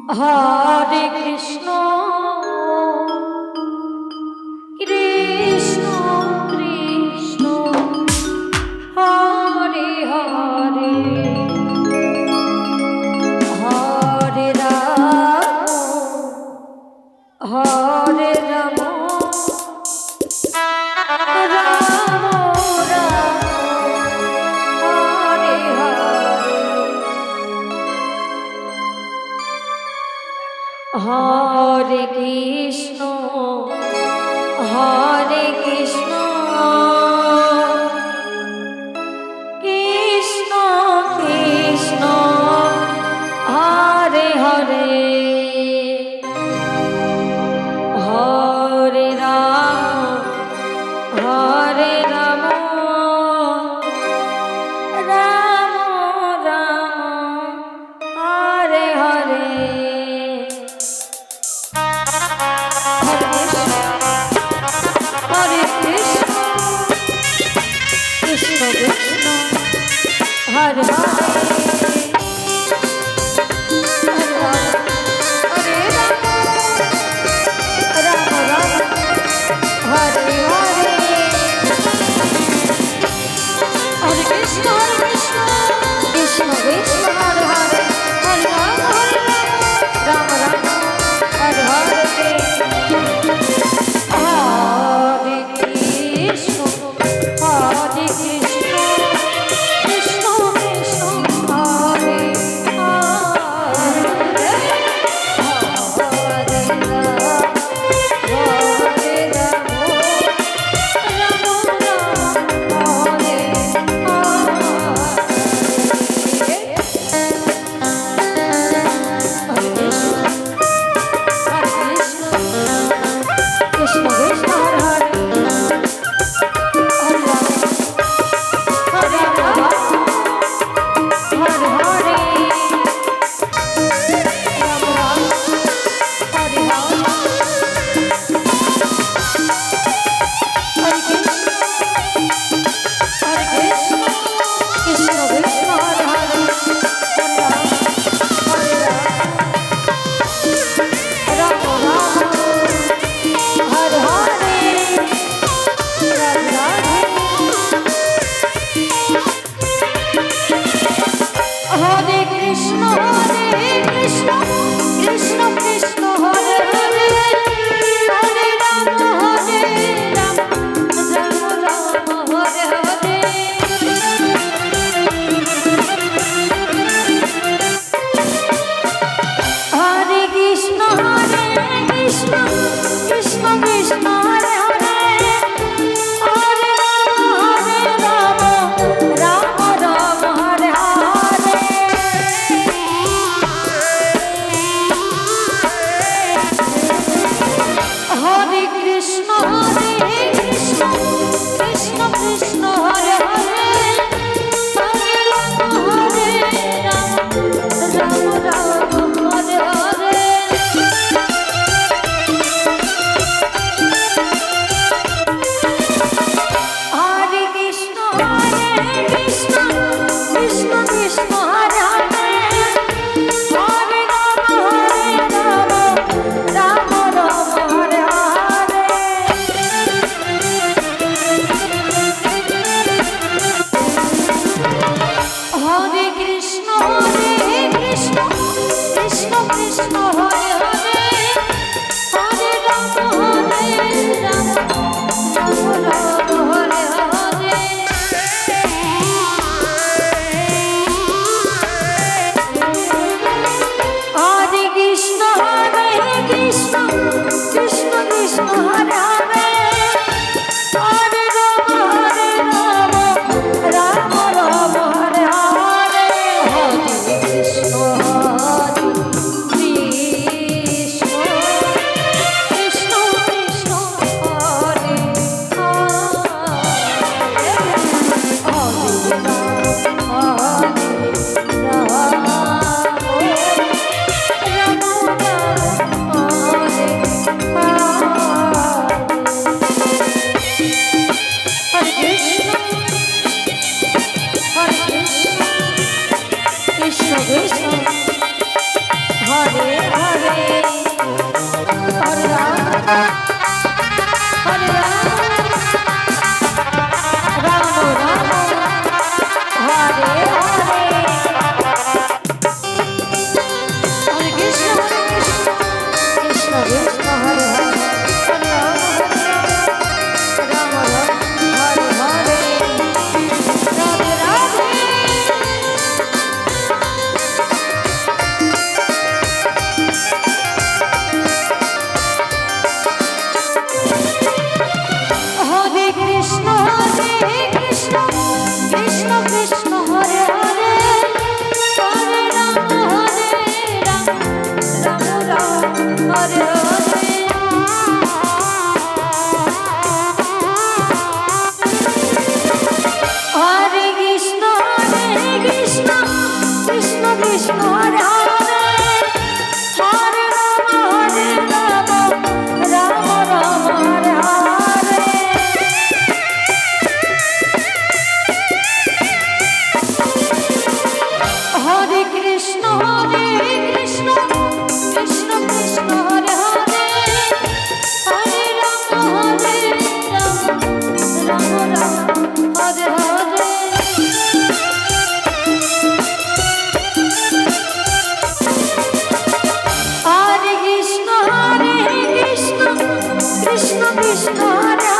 Hare Krishna Krishna Krishna Hare Hare Hare Ram Hare Ram Ram Ram Hare Hare Hare Krishna Hare Krishna Krishna Krishna Hare Hare Hare Ram Hare Ram Ram Ram Hare Hare Hare Krishna Krishna Krishna Hare Hare Hare Ram Ram Ram Hare Hare Hare Krishna Krishna Krishna Hare Hare Hare Ram Ram Ram Hare Hare Hare Krishna Hare Krishna Krishna Krishna Hare Hare Hare Ram Hare Ram Ram Ram Hare Krishna Krishna Hare Hare Hare Hare Hare Ram Ram Hare Ram Hare Krishna Krishna Krishna Hare Hare Hare Ram Ram Ram Hare Hare Radhe Radhe Hare Krishna Krishna Krishna Hare Hare Hare Ram Ram Ram Hare Hare Hare Krishna Krishna Krishna Krishna Hare Hare Hare Ram Ram Ram Hare Hare Hare Krishna Krishna Krishna Krishna Hare Hare Hare Ram Ram Ram Hare Hare Hare Krishna Krishna Krishna Krishna Hare Hare Hare Ram Ram Ram Hare Hare Hare Krishna Krishna Krishna Krishna Hare Hare Hare Ram Ram Ram Hare Hare Hare Krishna Krishna Krishna Krishna Hare Hare Hare Ram Ram Ram Hare Hare Hare Krishna Krishna Krishna Krishna Hare Hare Hare Hare Hare Ram Hare Ram Ram Ram Hare Hare Hare Krishna Krishna Krishna Hare Hare Hare Ram Ram Ram Hare Hare Radhe Radhe Hare Krishna Krishna Krishna Hare Hare Hare Ram Ram Ram Hare Hare Hare Krishna Krishna Krishna Hare Hare Hare Ram Ram Ram Hare Hare Hare Krishna Krishna Krishna Hare Hare Hare Ram Ram Ram Hare Hare Hare Krishna Krishna Krishna Hare